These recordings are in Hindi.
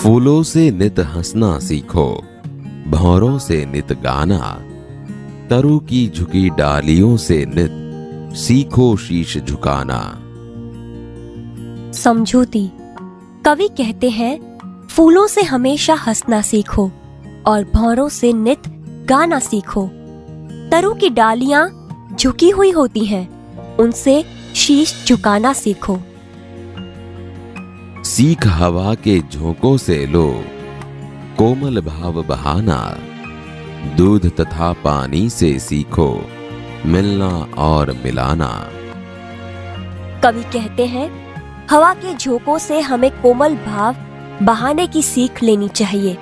फूलों से नित हंसना सीखो, भंवरों से नित गाना, तरु की झुकी डालियों से नित सीखो शीश झुकाना। समझौती। कवि कहते हैं, फूलों से हमेशा हंसना सीखो और भंवरों से नित गाना सीखो। तरु की डालियां झुकी हुई होती हैं, उनसे शीश झुकाना सीखो। सीख हवा के झोंकों से लो, कोमल भाव बहाना, दूध तथा पानी से सीखो मिलना और मिलाना। कवि कहते हैं, हवा के झोंकों से हमें कोमल भाव बहाने की सीख लेनी चाहिए।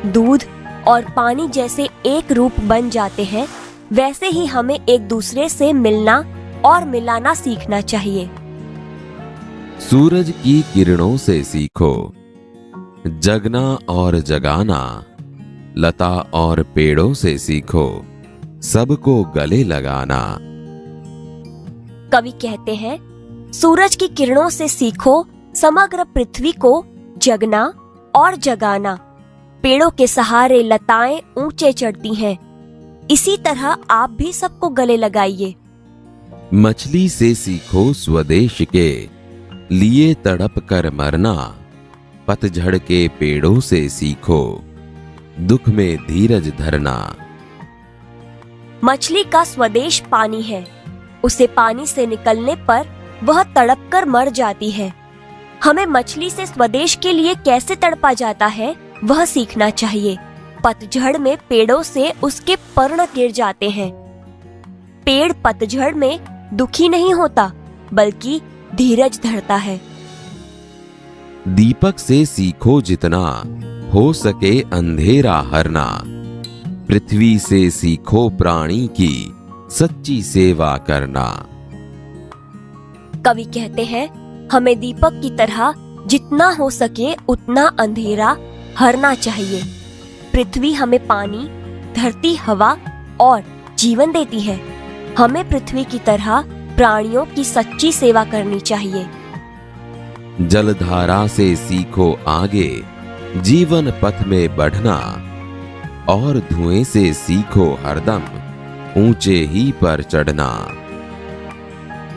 दूध और पानी जैसे एक रूप बन जाते हैं, वैसे ही हमें एक दूसरे से मिलना और मिलाना सीखना चाहिए। सूरज की किरणों से सीखो जगना और जगाना, लता और पेड़ों से सीखो सबको गले लगाना। कवि कहते हैं, सूरज की किरणों से सीखो समग्र पृथ्वी को जगना और जगाना। पेड़ों के सहारे लताएं ऊंचे चढ़ती हैं, इसी तरह आप भी सबको गले लगाइए। मछली से सीखो स्वदेश के लिए तड़प कर मरना, पतझड़ के पेड़ों से सीखो दुख में धीरज धरना। मछली का स्वदेश पानी है, उसे पानी से निकलने पर वह तड़प कर मर जाती है। हमें मछली से स्वदेश के लिए कैसे तड़पा जाता है वह सीखना चाहिए। पतझड़ में पेड़ों से उसके पर्ण गिर जाते हैं। पेड़ पतझड़ में दुखी नहीं होता, बल्कि धीरज धरता है। दीपक से सीखो जितना हो सके अंधेरा हरना, पृथ्वी से सीखो प्राणी की सच्ची सेवा करना। कवि कहते हैं, हमें दीपक की तरह जितना हो सके उतना अंधेरा हरना चाहिए। पृथ्वी हमें पानी, धरती, हवा और जीवन देती है। हमें पृथ्वी की तरह प्राणियों की सच्ची सेवा करनी चाहिए। जलधारा से सीखो आगे जीवन पथ में बढ़ना, और धुएं से सीखो हरदम ऊंचे ही पर चढ़ना।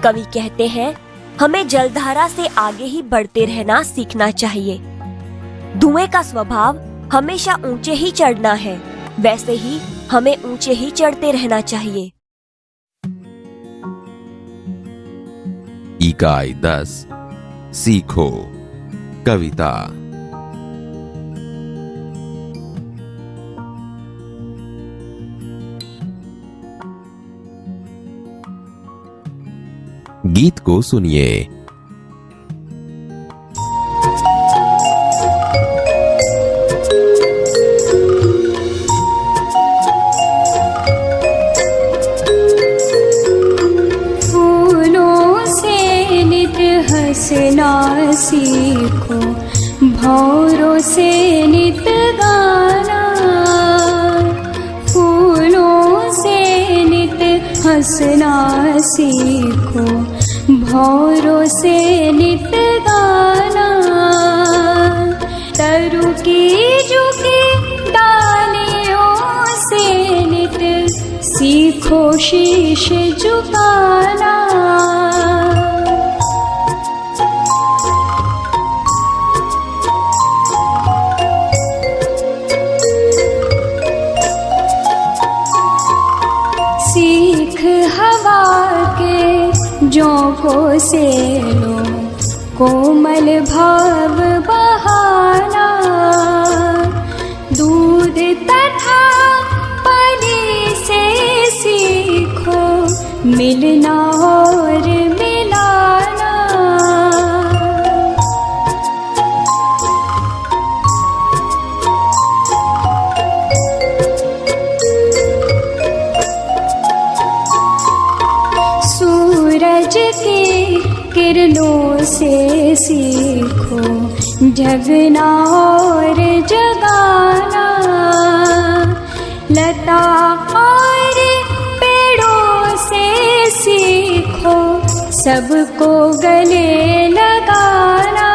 कवि कहते हैं, हमें जलधारा से आगे ही बढ़ते रहना सीखना चाहिए। धुएं का स्वभाव हमेशा ऊंचे ही चढ़ना है, वैसे ही हमें ऊंचे ही चढ़ते रहना चाहिए। इकाई 10 सीखो कविता। गीत को सुनिए। फूलों से नित हंसना सीखो, भंवरों से नित गाना। फूलों से नित हंसना सीखो, भंवरों से नित गाना। तरु की झुकी डालियों से नित सीखो शीश झुकाना। सीख हवा के झोंकों से लो, कोमल भाव बहाना। दूध तथा पानी से सीखो मिलना और मिलाना। सूरज की किरणों से सीखो जगना और जगाना। लता और पेड़ों से सीखो सबको गले लगाना।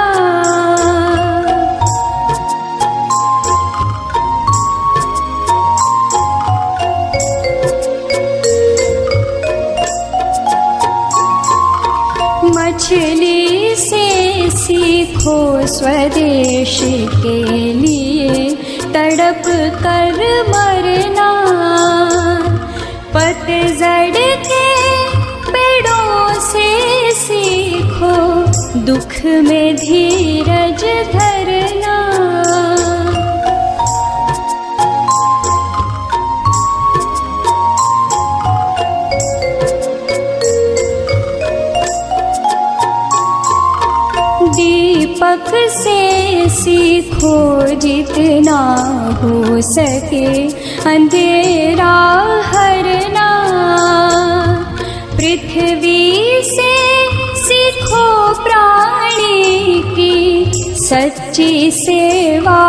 सीखो स्वदेश के लिए तड़प कर मरना। पतझड़ के पेड़ों से सीखो दुख में धीरज धरना। दीपक से सीखो जितना हो सके अंधेरा हरना। पृथ्वी से सीखो प्राणी की सच्ची सेवा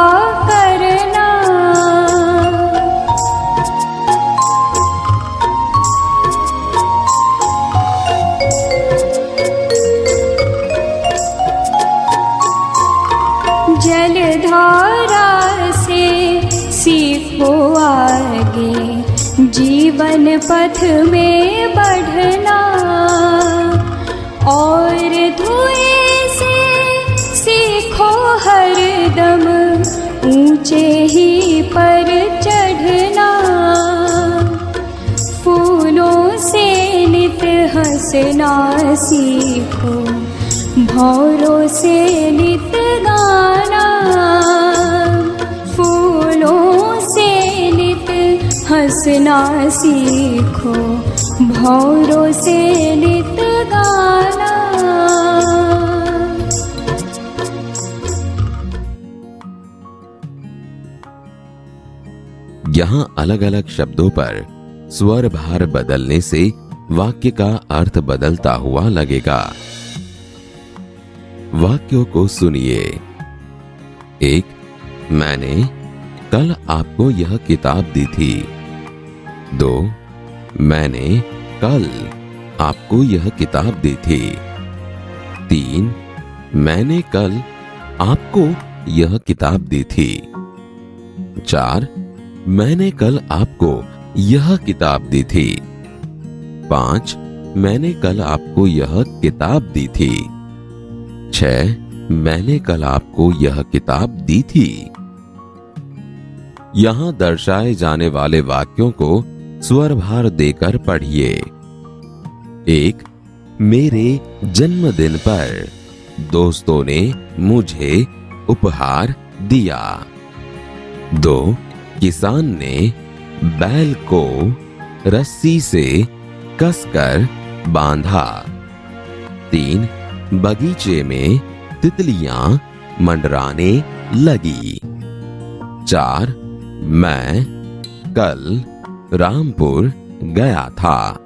करना। जलधारा से सीखो आगे जीवन पथ में बढ़ना। और धुएं से सीखो हरदम ऊंचे ही पर चढ़ना। फूलों से नित हंसना सीखो भौरों से नित गाना। फूलों से नित हंसना सीखो भौरों से नित गाना। यहाँ अलग अलग शब्दों पर स्वर भार बदलने से वाक्य का अर्थ बदलता हुआ लगेगा। वाक्यों को सुनिए। 1. मैंने कल आपको यह किताब दी थी। 2. मैंने कल आपको यह किताब दी थी। 3. मैंने कल आपको यह किताब दी थी। 4. मैंने कल आपको यह किताब दी थी। 5. मैंने कल आपको यह किताब दी थी। 6. मैंने कल आपको यह किताब दी थी। यहां दर्शाए जाने वाले वाक्यों को स्वर भार देकर पढ़िए। 1. मेरे जन्मदिन पर दोस्तों ने मुझे उपहार दिया। 2. किसान ने बैल को रस्सी से कसकर बांधा। 3. बगीचे में तितलियां मंडराने लगी। 4. मैं कल रामपुर गया था।